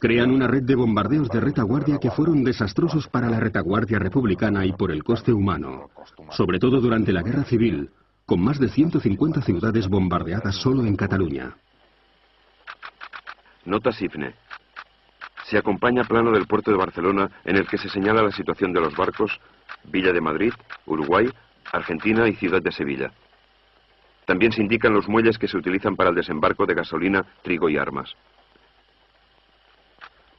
Speaker 19: crean una red de bombardeos de retaguardia que fueron desastrosos para la retaguardia republicana y por el coste humano, sobre todo durante la Guerra Civil, con más de 150 ciudades bombardeadas solo en Cataluña.
Speaker 6: Nota Sifne. Se acompaña plano del puerto de Barcelona en el que se señala la situación de los barcos, Villa de Madrid, Uruguay, Argentina y Ciudad de Sevilla. También se indican los muelles que se utilizan para el desembarco de gasolina, trigo y armas.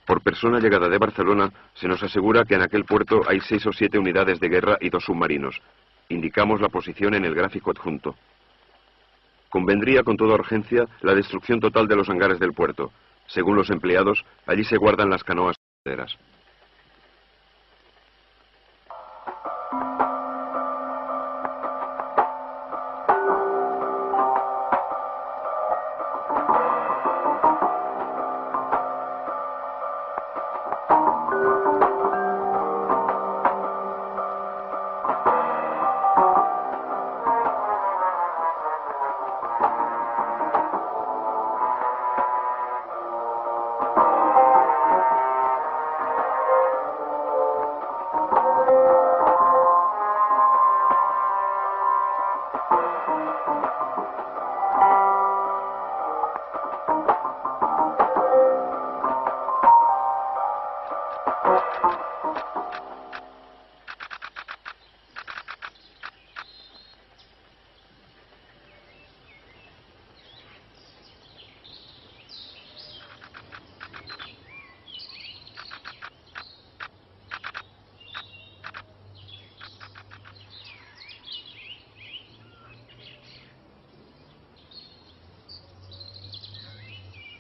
Speaker 6: Por persona llegada de Barcelona, se nos asegura que en aquel puerto hay 6 o 7 unidades de guerra y 2 submarinos. Indicamos la posición en el gráfico adjunto. Convendría con toda urgencia la destrucción total de los hangares del puerto. Según los empleados, allí se guardan las canoas pesqueras.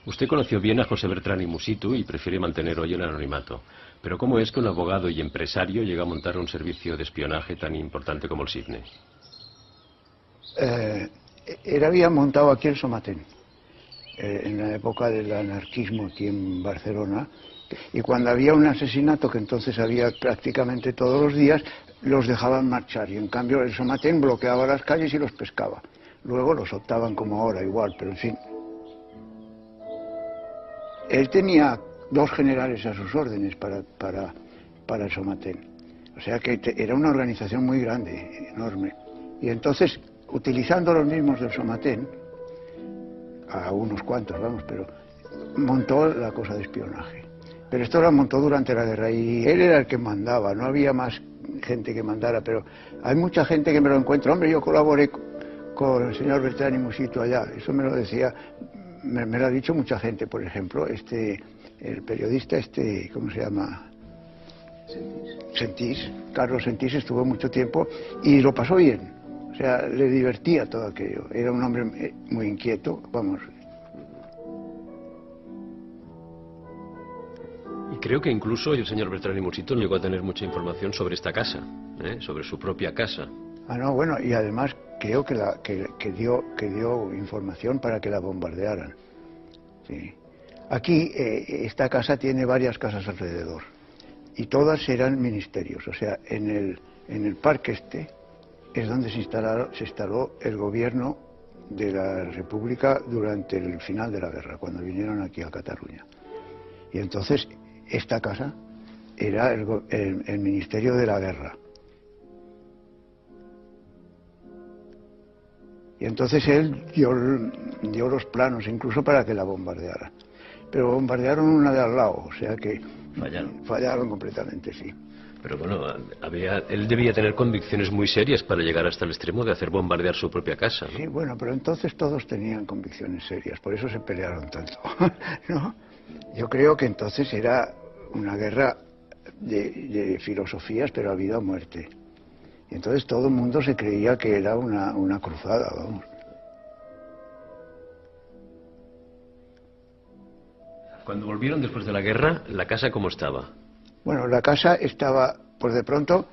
Speaker 12: Usted conoció bien a José Bertrán Musitu y prefiere mantener hoy el anonimato. Pero ¿cómo es que un abogado y empresario llega a montar un servicio de espionaje tan importante como el SIFNE?
Speaker 21: Él había montado aquí el Somatén, en la época del anarquismo aquí en Barcelona, y cuando había un asesinato, que entonces había prácticamente todos los días, los dejaban marchar, y en cambio el Somatén bloqueaba las calles y los pescaba. Luego los soltaban como ahora, igual, pero en fin. Él tenía 2 generales a sus órdenes para el Somatén. O sea que era una organización muy grande, enorme. Y entonces, utilizando los mismos del Somatén, a unos cuantos, vamos, pero montó la cosa de espionaje. Pero esto lo montó durante la guerra y él era el que mandaba, no había más gente que mandara, pero hay mucha gente que me lo encuentra. Hombre, yo colaboré con el señor Bertrán Musitu allá, eso me lo decía, me lo ha dicho mucha gente, por ejemplo, el periodista ¿cómo se llama? Sentís. Carlos Sentís estuvo mucho tiempo y lo pasó bien. O sea, le divertía todo aquello. Era un hombre muy inquieto, vamos.
Speaker 12: Y creo que incluso el señor Bertrán Musitu llegó a tener mucha información sobre esta casa, sobre su propia casa.
Speaker 21: Ah, no, bueno, y además creo que dio información para que la bombardearan. Sí. Aquí, esta casa tiene varias casas alrededor, y todas eran ministerios. O sea, en el parque es donde se instaló el gobierno de la República durante el final de la guerra, cuando vinieron aquí a Cataluña. Y entonces, esta casa era el Ministerio de la Guerra. Y entonces él dio los planos incluso para que la bombardearan. Pero bombardearon una de al lado, o sea que fallaron completamente, sí.
Speaker 12: Pero bueno, él debía tener convicciones muy serias para llegar hasta el extremo de hacer bombardear su propia casa, ¿no?
Speaker 21: Sí, bueno, pero entonces todos tenían convicciones serias, por eso se pelearon tanto, ¿no? Yo creo que entonces era una guerra de filosofías, pero a vida o muerte. Y entonces todo el mundo se creía que era una cruzada, vamos.
Speaker 12: Cuando volvieron después de la guerra, ¿la casa cómo estaba?
Speaker 21: Bueno, la casa estaba, pues de pronto,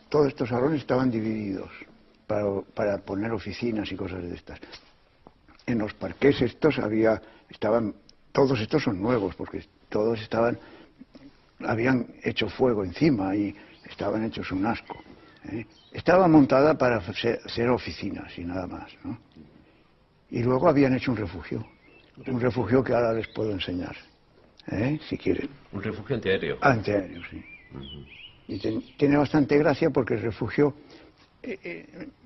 Speaker 21: todos estos salones estaban divididos para poner oficinas y cosas de estas. En los parqués estos todos estos son nuevos, porque todos habían hecho fuego encima y estaban hechos un asco. Estaba montada para ser oficinas y nada más, ¿no? Y luego habían hecho un refugio que ahora les puedo enseñar, si quieren.
Speaker 12: ¿Un refugio antiaéreo?
Speaker 21: Antiaéreo, sí. Y tiene bastante gracia porque el refugio,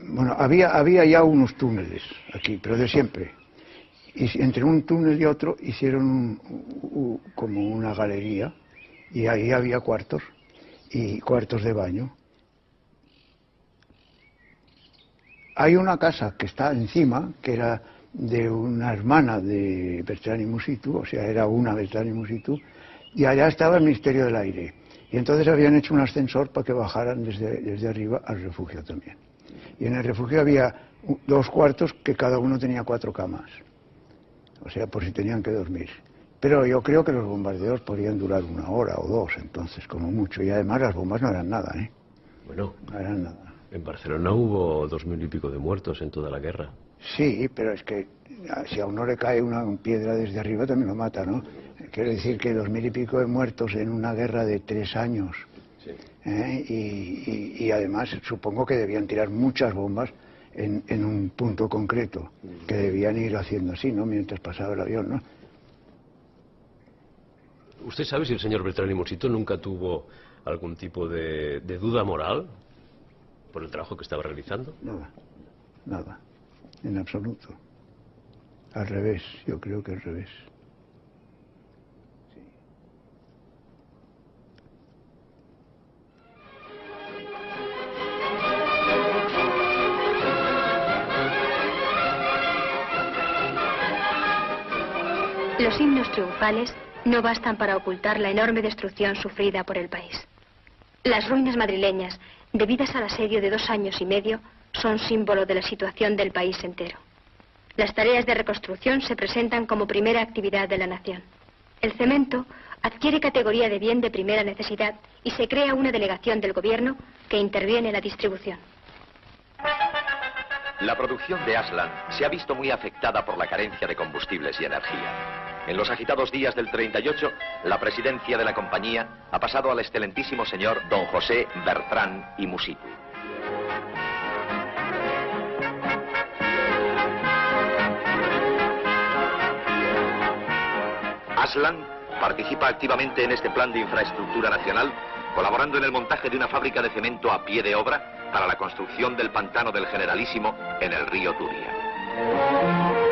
Speaker 21: bueno, había ya unos túneles aquí, pero de siempre. Y entre un túnel y otro hicieron como una galería, y ahí había cuartos de baño. Hay una casa que está encima, que era de una hermana de Bertrán Musitu, o sea, era una Bertrán Musitu, y allá estaba el Ministerio del Aire. Y entonces habían hecho un ascensor para que bajaran desde arriba al refugio también. Y en el refugio había 2 cuartos que cada uno tenía 4 camas. O sea, por si tenían que dormir. Pero yo creo que los bombardeos podían durar 1 hora o 2, entonces, como mucho. Y además las bombas no eran nada, ¿eh?
Speaker 12: Bueno,
Speaker 21: no eran nada.
Speaker 12: En Barcelona hubo 2000 y pico de muertos en toda la guerra.
Speaker 21: Sí, pero es que si a uno le cae una piedra desde arriba también lo mata, ¿no? Quiero decir que 2000 y pico de muertos en una guerra de 3 años. Sí. Y además supongo que debían tirar muchas bombas en un punto concreto, que debían ir haciendo así, ¿no? Mientras pasaba el avión, ¿no?
Speaker 12: ¿Usted sabe si el señor Bertrán Musitu nunca tuvo algún tipo de duda moral por el trabajo que estaba realizando?
Speaker 21: Nada, en absoluto. Al revés, yo creo que al revés. Sí.
Speaker 22: Los himnos triunfales no bastan para ocultar la enorme destrucción sufrida por el país. Las ruinas madrileñas, debidas al asedio de 2 años y medio, son símbolo de la situación del país entero. Las tareas de reconstrucción se presentan como primera actividad de la nación. El cemento adquiere categoría de bien de primera necesidad y se crea una delegación del gobierno que interviene en la distribución.
Speaker 1: La producción de Aslan se ha visto muy afectada por la carencia de combustibles y energía. En los agitados días del 38, la presidencia de la compañía ha pasado al excelentísimo señor don José Bertrán y Musitu. Aslan participa activamente en este plan de infraestructura nacional, colaborando en el montaje de una fábrica de cemento a pie de obra para la construcción del pantano del Generalísimo en el río Turia.